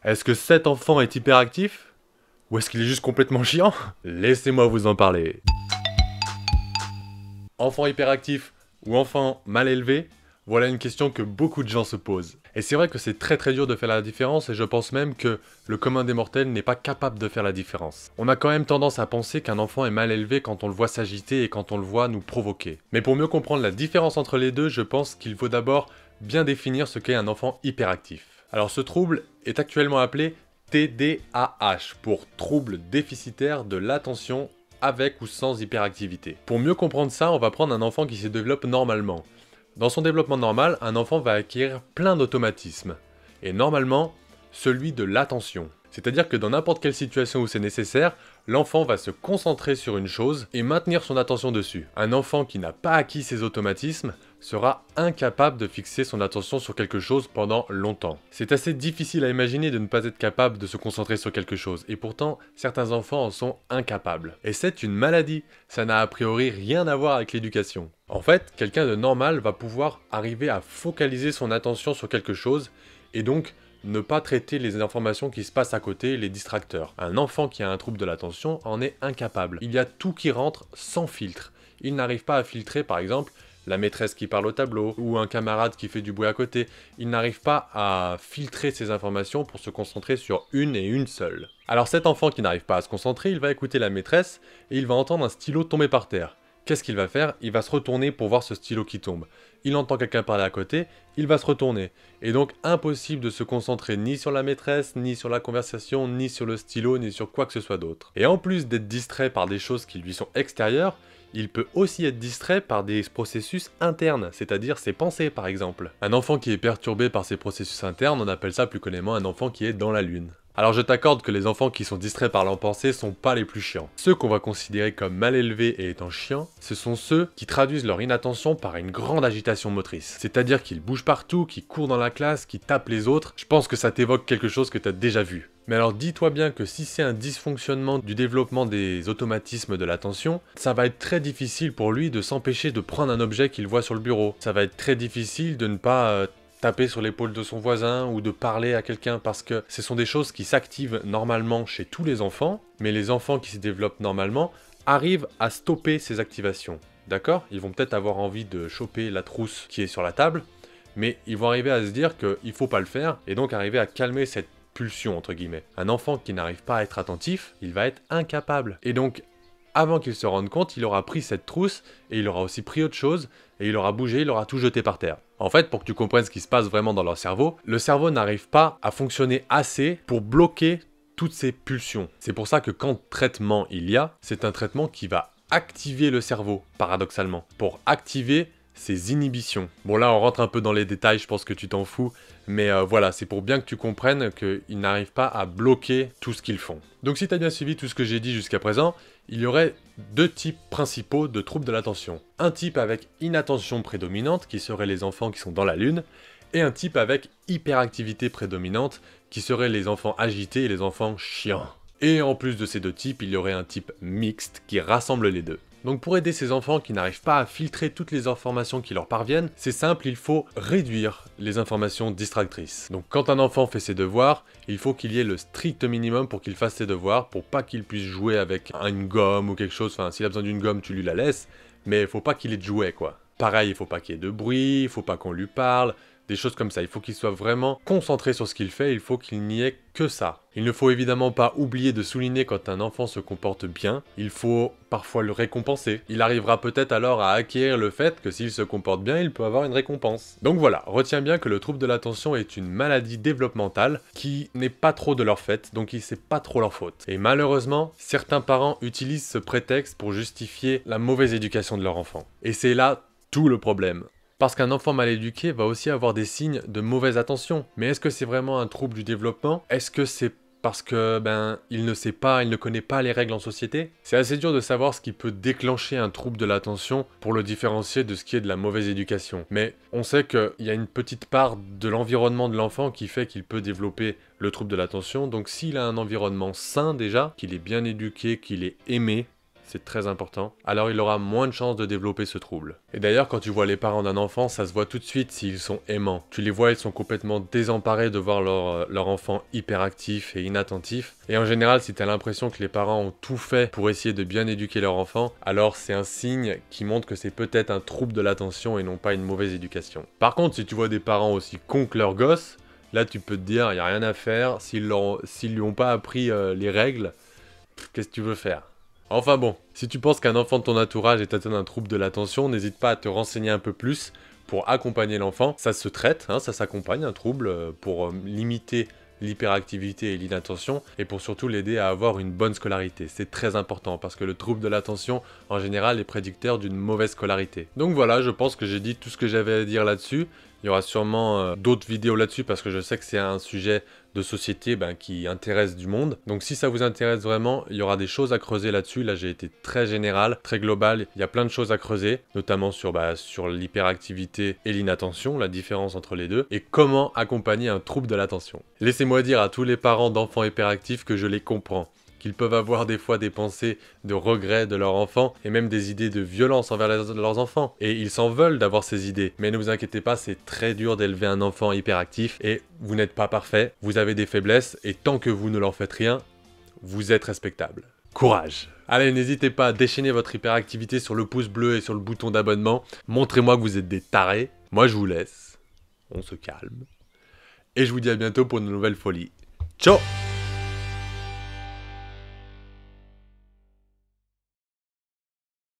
Est-ce que cet enfant est hyperactif? Ou est-ce qu'il est juste complètement chiant? Laissez-moi vous en parler. Enfant hyperactif ou enfant mal élevé? Voilà une question que beaucoup de gens se posent. Et c'est vrai que c'est très dur de faire la différence et je pense même que le commun des mortels n'est pas capable de faire la différence. On a quand même tendance à penser qu'un enfant est mal élevé quand on le voit s'agiter et quand on le voit nous provoquer. Mais pour mieux comprendre la différence entre les deux, je pense qu'il faut d'abord bien définir ce qu'est un enfant hyperactif. Alors ce trouble est actuellement appelé TDAH pour trouble déficitaire de l'attention avec ou sans hyperactivité. Pour mieux comprendre ça, on va prendre un enfant qui se développe normalement. Dans son développement normal, un enfant va acquérir plein d'automatismes, et normalement, celui de l'attention. C'est-à-dire que dans n'importe quelle situation où c'est nécessaire, l'enfant va se concentrer sur une chose et maintenir son attention dessus. Un enfant qui n'a pas acquis ces automatismes sera incapable de fixer son attention sur quelque chose pendant longtemps. C'est assez difficile à imaginer de ne pas être capable de se concentrer sur quelque chose, et pourtant, certains enfants en sont incapables. Et c'est une maladie, ça n'a a priori rien à voir avec l'éducation. En fait, quelqu'un de normal va pouvoir arriver à focaliser son attention sur quelque chose, et donc ne pas traiter les informations qui se passent à côté, les distracteurs. Un enfant qui a un trouble de l'attention en est incapable. Il y a tout qui rentre sans filtre. Il n'arrive pas à filtrer, par exemple, la maîtresse qui parle au tableau, ou un camarade qui fait du bruit à côté. Il n'arrive pas à filtrer ces informations pour se concentrer sur une et une seule. Alors cet enfant qui n'arrive pas à se concentrer, il va écouter la maîtresse, et il va entendre un stylo tomber par terre. Qu'est-ce qu'il va faire? Il va se retourner pour voir ce stylo qui tombe. Il entend quelqu'un parler à côté, il va se retourner. Et donc impossible de se concentrer ni sur la maîtresse, ni sur la conversation, ni sur le stylo, ni sur quoi que ce soit d'autre. Et en plus d'être distrait par des choses qui lui sont extérieures, il peut aussi être distrait par des processus internes, c'est-à-dire ses pensées par exemple. Un enfant qui est perturbé par ses processus internes, on appelle ça plus communément un enfant qui est dans la lune. Alors je t'accorde que les enfants qui sont distraits par leurs pensées sont pas les plus chiants. Ceux qu'on va considérer comme mal élevés et étant chiants, ce sont ceux qui traduisent leur inattention par une grande agitation motrice. C'est-à-dire qu'ils bougent partout, qu'ils courent dans la classe, qu'ils tapent les autres. Je pense que ça t'évoque quelque chose que t'as déjà vu. Mais alors dis-toi bien que si c'est un dysfonctionnement du développement des automatismes de l'attention, ça va être très difficile pour lui de s'empêcher de prendre un objet qu'il voit sur le bureau. Ça va être très difficile de ne pas taper sur l'épaule de son voisin ou de parler à quelqu'un parce que ce sont des choses qui s'activent normalement chez tous les enfants, mais les enfants qui se développent normalement arrivent à stopper ces activations. D'accord? Ils vont peut-être avoir envie de choper la trousse qui est sur la table, mais ils vont arriver à se dire qu'il faut pas le faire et donc arriver à calmer cette pulsion entre guillemets. Un enfant qui n'arrive pas à être attentif, il va être incapable. Et donc, avant qu'il se rende compte, il aura pris cette trousse et il aura aussi pris autre chose et il aura bougé, il aura tout jeté par terre. En fait, pour que tu comprennes ce qui se passe vraiment dans leur cerveau, le cerveau n'arrive pas à fonctionner assez pour bloquer toutes ces pulsions. C'est pour ça que quand traitement il y a, c'est un traitement qui va activer le cerveau, paradoxalement, pour activer ses inhibitions. Bon là on rentre un peu dans les détails, je pense que tu t'en fous, mais voilà, c'est pour bien que tu comprennes qu'ils n'arrivent pas à bloquer tout ce qu'ils font. Donc si tu as bien suivi tout ce que j'ai dit jusqu'à présent, il y aurait deux types principaux de troubles de l'attention. Un type avec inattention prédominante, qui seraient les enfants qui sont dans la lune, et un type avec hyperactivité prédominante, qui seraient les enfants agités et les enfants chiants. Et en plus de ces deux types, il y aurait un type mixte qui rassemble les deux. Donc pour aider ces enfants qui n'arrivent pas à filtrer toutes les informations qui leur parviennent, c'est simple, il faut réduire les informations distractrices. Donc quand un enfant fait ses devoirs, il faut qu'il y ait le strict minimum pour qu'il fasse ses devoirs, pour pas qu'il puisse jouer avec une gomme ou quelque chose, enfin s'il a besoin d'une gomme tu lui la laisses, mais il faut pas qu'il ait de jouets quoi. Pareil, il faut pas qu'il y ait de bruit, il faut pas qu'on lui parle, des choses comme ça. Il faut qu'il soit vraiment concentré sur ce qu'il fait, il faut qu'il n'y ait que ça. Il ne faut évidemment pas oublier de souligner quand un enfant se comporte bien, il faut parfois le récompenser. Il arrivera peut-être alors à acquérir le fait que s'il se comporte bien, il peut avoir une récompense. Donc voilà, retiens bien que le trouble de l'attention est une maladie développementale qui n'est pas trop de leur fait, donc c'est pas trop leur faute. Et malheureusement, certains parents utilisent ce prétexte pour justifier la mauvaise éducation de leur enfant. Et c'est là tout le problème. Parce qu'un enfant mal éduqué va aussi avoir des signes de mauvaise attention. Mais est-ce que c'est vraiment un trouble du développement? Est-ce que c'est parce que, il ne sait pas, il ne connaît pas les règles en société? C'est assez dur de savoir ce qui peut déclencher un trouble de l'attention pour le différencier de ce qui est de la mauvaise éducation. Mais on sait qu'il y a une petite part de l'environnement de l'enfant qui fait qu'il peut développer le trouble de l'attention. Donc s'il a un environnement sain déjà, qu'il est bien éduqué, qu'il est aimé, c'est très important, alors il aura moins de chances de développer ce trouble. Et d'ailleurs, quand tu vois les parents d'un enfant, ça se voit tout de suite s'ils sont aimants. Tu les vois, ils sont complètement désemparés de voir leur enfant hyperactif et inattentif. Et en général, si tu as l'impression que les parents ont tout fait pour essayer de bien éduquer leur enfant, alors c'est un signe qui montre que c'est peut-être un trouble de l'attention et non pas une mauvaise éducation. Par contre, si tu vois des parents aussi cons que leurs gosses, là tu peux te dire, il n'y a rien à faire, s'ils lui ont pas appris les règles, qu'est-ce que tu veux faire? Enfin bon, si tu penses qu'un enfant de ton entourage est atteint d'un trouble de l'attention, n'hésite pas à te renseigner un peu plus pour accompagner l'enfant. Ça se traite, hein, ça s'accompagne, un trouble, pour limiter l'hyperactivité et l'inattention, et pour surtout l'aider à avoir une bonne scolarité. C'est très important, parce que le trouble de l'attention, en général, est prédicteur d'une mauvaise scolarité. Donc voilà, je pense que j'ai dit tout ce que j'avais à dire là-dessus. Il y aura sûrement d'autres vidéos là-dessus, parce que je sais que c'est un sujet de société qui intéresse du monde. Donc si ça vous intéresse vraiment, il y aura des choses à creuser là-dessus. Là, j'ai été très général, très global. Il y a plein de choses à creuser, notamment sur l'hyperactivité et l'inattention, la différence entre les deux, et comment accompagner un trouble de l'attention. Laissez-moi dire à tous les parents d'enfants hyperactifs que je les comprends, qu'ils peuvent avoir des fois des pensées de regret de leur enfant et même des idées de violence envers leurs enfants. Et ils s'en veulent d'avoir ces idées. Mais ne vous inquiétez pas, c'est très dur d'élever un enfant hyperactif et vous n'êtes pas parfait, vous avez des faiblesses et tant que vous ne leur faites rien, vous êtes respectable. Courage! Allez, n'hésitez pas à déchaîner votre hyperactivité sur le pouce bleu et sur le bouton d'abonnement. Montrez-moi que vous êtes des tarés. Moi, je vous laisse. On se calme. Et je vous dis à bientôt pour une nouvelle folie. Ciao!